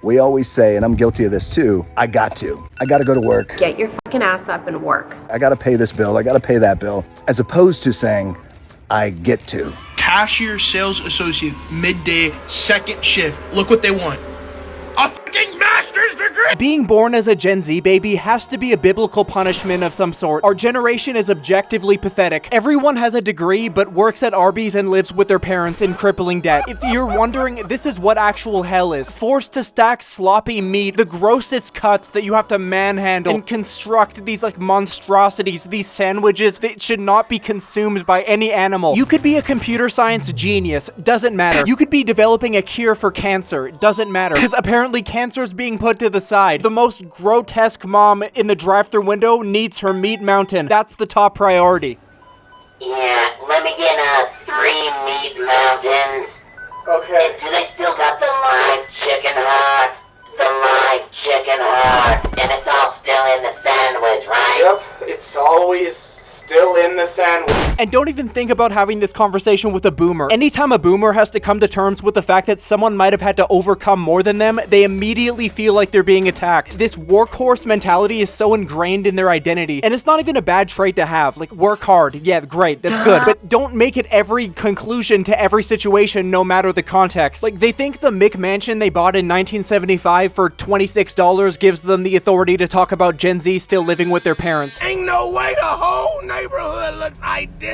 We always say, and I'm guilty of this too, I got to go to work. Get your fucking ass up and work. I gotta pay this bill, I gotta pay that bill. As opposed to saying, I get to. Cashier, sales associates, midday, second shift. Look what they want. A fucking master's degree! Being born as a Gen Z baby has to be a biblical punishment of some sort. Our generation is objectively pathetic. Everyone has a degree but works at Arby's and lives with their parents in crippling debt. If you're wondering, this is what actual hell is. Forced to stack sloppy meat, the grossest cuts that you have to manhandle and construct these like monstrosities, these sandwiches that should not be consumed by any animal. You could be a computer science genius, doesn't matter. You could be developing a cure for cancer, doesn't matter. Because apparently cancer is being put to the side. The most grotesque mom in the drive-thru window needs her meat mountain. That's the top priority. Yeah, let me get 3 meat mountains. Okay. Do they still got the live chicken heart? The live chicken heart. And it's all still in the sandwich, right? Yep, it's always still in the sandwich. And don't even think about having this conversation with a boomer. Anytime a boomer has to come to terms with the fact that someone might have had to overcome more than them, they immediately feel like they're being attacked. This workhorse mentality is so ingrained in their identity, and it's not even a bad trait to have. Like, work hard. Yeah, great, that's good. But don't make it every conclusion to every situation, no matter the context. Like, they think the McMansion they bought in 1975 for $26 gives them the authority to talk about Gen Z still living with their parents. Ain't no way the whole neighborhood looks identical.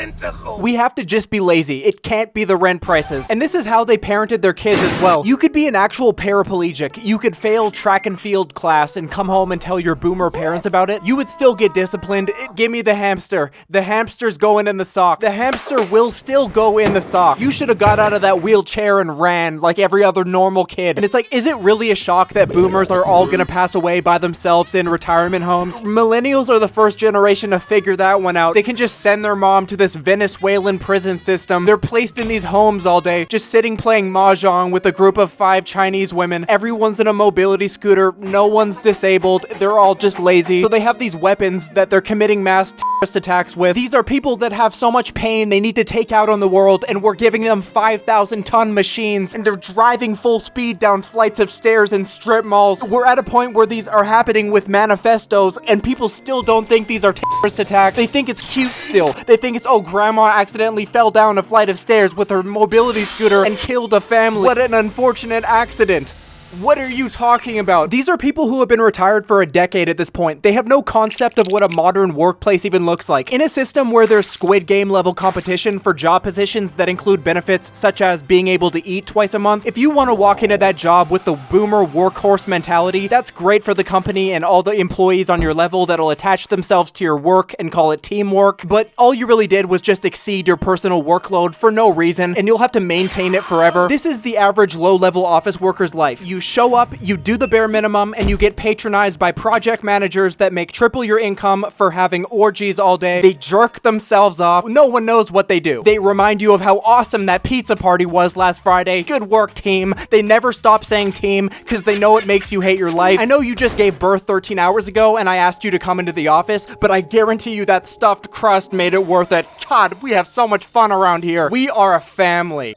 We have to just be lazy. It can't be the rent prices. And this is how they parented their kids as well. You could be an actual paraplegic. You could fail track and field class and come home and tell your boomer parents about it. You would still get disciplined. Give me the hamster. The hamster's going in the sock. The hamster will still go in the sock. You should have got out of that wheelchair and ran like every other normal kid. And it's like, is it really a shock that boomers are all gonna pass away by themselves in retirement homes? Millennials are the first generation to figure that one out. They can just send their mom to this Venezuelan prison system. They're placed in these homes all day, just sitting playing mahjong with a group of 5 Chinese women. Everyone's in a mobility scooter. No one's disabled. They're all just lazy. So they have these weapons that they're committing mass terrorist attacks with. These are people that have so much pain they need to take out on the world, and we're giving them 5,000-ton machines, and they're driving full speed down flights of stairs in strip malls. We're at a point where these are happening with manifestos, and people still don't think these are terrorist attacks. They think it's cute still. They think it's, oh, grandma accidentally fell down a flight of stairs with her mobility scooter and killed a family. What an unfortunate accident. What are you talking about? These are people who have been retired for a decade at this point. They have no concept of what a modern workplace even looks like. In a system where there's Squid Game level competition for job positions that include benefits such as being able to eat twice a month, if you want to walk into that job with the boomer workhorse mentality, that's great for the company and all the employees on your level that'll attach themselves to your work and call it teamwork, but all you really did was just exceed your personal workload for no reason, and you'll have to maintain it forever. This is the average low-level office worker's life. You show up, you do the bare minimum, and you get patronized by project managers that make triple your income for having orgies all day. They jerk themselves off. No one knows what they do. They remind you of how awesome that pizza party was last Friday. Good work, team. They never stop saying team because they know it makes you hate your life. I know you just gave birth 13 hours ago and I asked you to come into the office, but I guarantee you that stuffed crust made it worth it. God, we have so much fun around here. We are a family.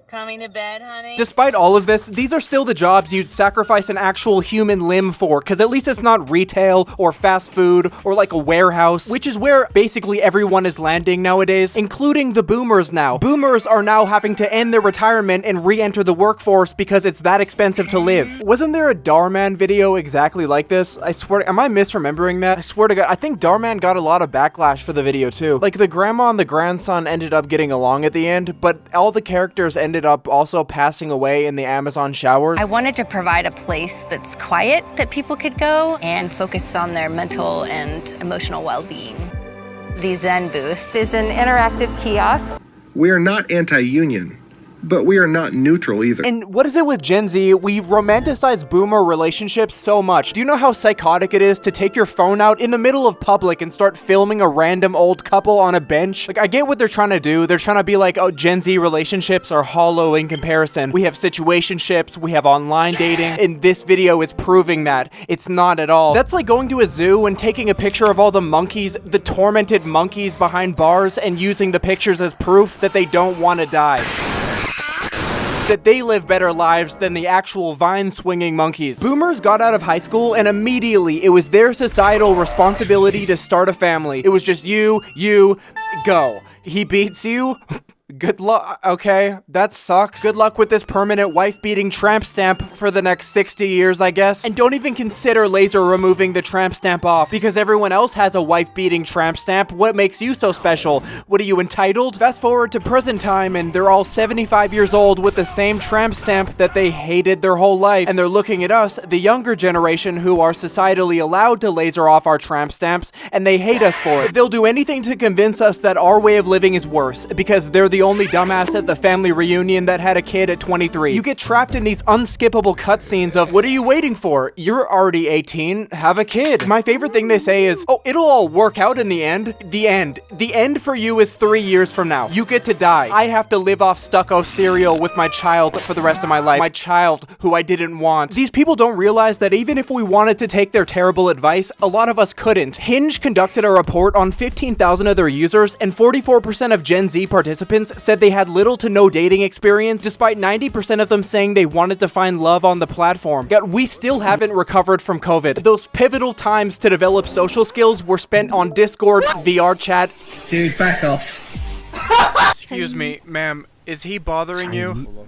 Coming to bed, honey? Despite all of this, these are still the jobs you'd sacrifice an actual human limb for, because at least it's not retail or fast food or like a warehouse, which is where basically everyone is landing nowadays, including the boomers now. Boomers are now having to end their retirement and re-enter the workforce because it's that expensive to live. Wasn't there a Darman video exactly like this? I swear, am I misremembering that? I swear to God, I think Darman got a lot of backlash for the video too. Like the grandma and the grandson ended up getting along at the end, but all the characters ended up also passing away in the Amazon showers. I wanted to provide a place that's quiet that people could go and focus on their mental and emotional well-being. The Zen booth is an interactive kiosk. We are not anti-union, but we are not neutral either. And what is it with Gen Z? We romanticize boomer relationships so much. Do you know how psychotic it is to take your phone out in the middle of public and start filming a random old couple on a bench? Like, I get what they're trying to do. They're trying to be like, oh, Gen Z relationships are hollow in comparison. We have situationships, we have online dating, and this video is proving that. It's not at all. That's like going to a zoo and taking a picture of all the monkeys, the tormented monkeys behind bars, and using the pictures as proof that they don't want to die. that they live better lives than the actual vine-swinging monkeys. Boomers got out of high school and immediately it was their societal responsibility to start a family. It was just you, go. He beats you? Good luck. Okay, that sucks. Good luck with this permanent wife-beating tramp stamp for the next 60 years, I guess. And don't even consider laser removing the tramp stamp off, because everyone else has a wife-beating tramp stamp. What makes you so special? What are you, entitled? Fast forward to present time and they're all 75 years old with the same tramp stamp that they hated their whole life. And they're looking at us, the younger generation, who are societally allowed to laser off our tramp stamps, and they hate us for it. They'll do anything to convince us that our way of living is worse, because they're the only dumbass at the family reunion that had a kid at 23. You get trapped in these unskippable cutscenes of, what are you waiting for? You're already 18, have a kid. My favorite thing they say is, oh, it'll all work out in the end. The end. The end for you is 3 years from now. You get to die. I have to live off stucco cereal with my child for the rest of my life. My child, who I didn't want. These people don't realize that even if we wanted to take their terrible advice, a lot of us couldn't. Hinge conducted a report on 15,000 of their users, and 44% of Gen Z participants said they had little to no dating experience, despite 90% of them saying they wanted to find love on the platform. Yet we still haven't recovered from COVID. Those pivotal times to develop social skills were spent on Discord, VR chat. Dude, back off. Excuse me, ma'am, is he bothering you?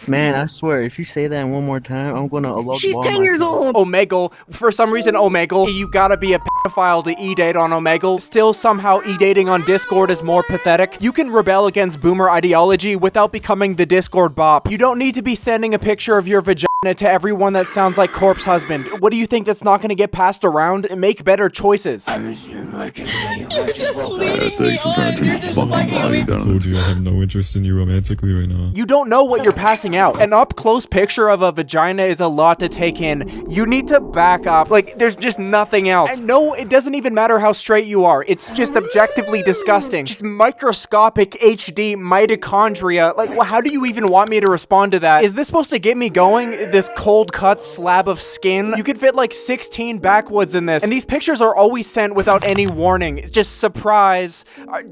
Man, I swear, if you say that one more time, I'm gonna log She's 10 years old. Omegle. For some reason, Omegle, you gotta be a pedophile to e-date on Omegle. Still, somehow, e-dating on Discord is more pathetic. You can rebel against boomer ideology without becoming the Discord bop. You don't need to be sending a picture of your vagina to everyone that sounds like Corpse Husband. What do you think that's not gonna get passed around? Make better choices. You're just leading me on. You're just fucking me. I told you I have no interest in you romantically right now. You don't know what you're passing out. An up-close picture of a vagina is a lot to take in. You need to back up. Like, there's just nothing else. And no, it doesn't even matter how straight you are. It's just objectively disgusting. Just microscopic HD mitochondria. Like, well, how do you even want me to respond to that? Is this supposed to get me going? This cold cut slab of skin? You could fit like 16 backwoods in this. And these pictures are always sent without any warning. Just surprise.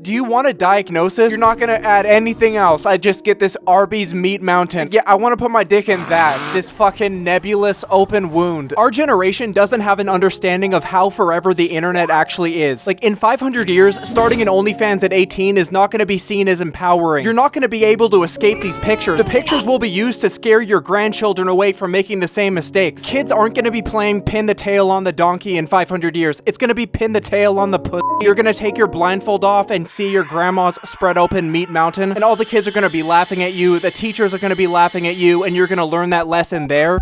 Do you want a diagnosis? You're not gonna add anything else. I just get this Arby's meat mountain. Yeah, I want to put my dick in that. This fucking nebulous open wound. Our generation doesn't have an understanding of how forever the internet actually is. Like, in 500 years, starting an OnlyFans at 18 is not going to be seen as empowering. You're not going to be able to escape these pictures. The pictures will be used to scare your grandchildren away from making the same mistakes. Kids aren't going to be playing pin the tail on the donkey in 500 years. It's going to be pin the tail on the pussy. You're going to take your blindfold off and see your grandma's spread open meat mountain, and all the kids are going to be laughing at you. The teachers are going to be laughing at you, and you're gonna learn that lesson there.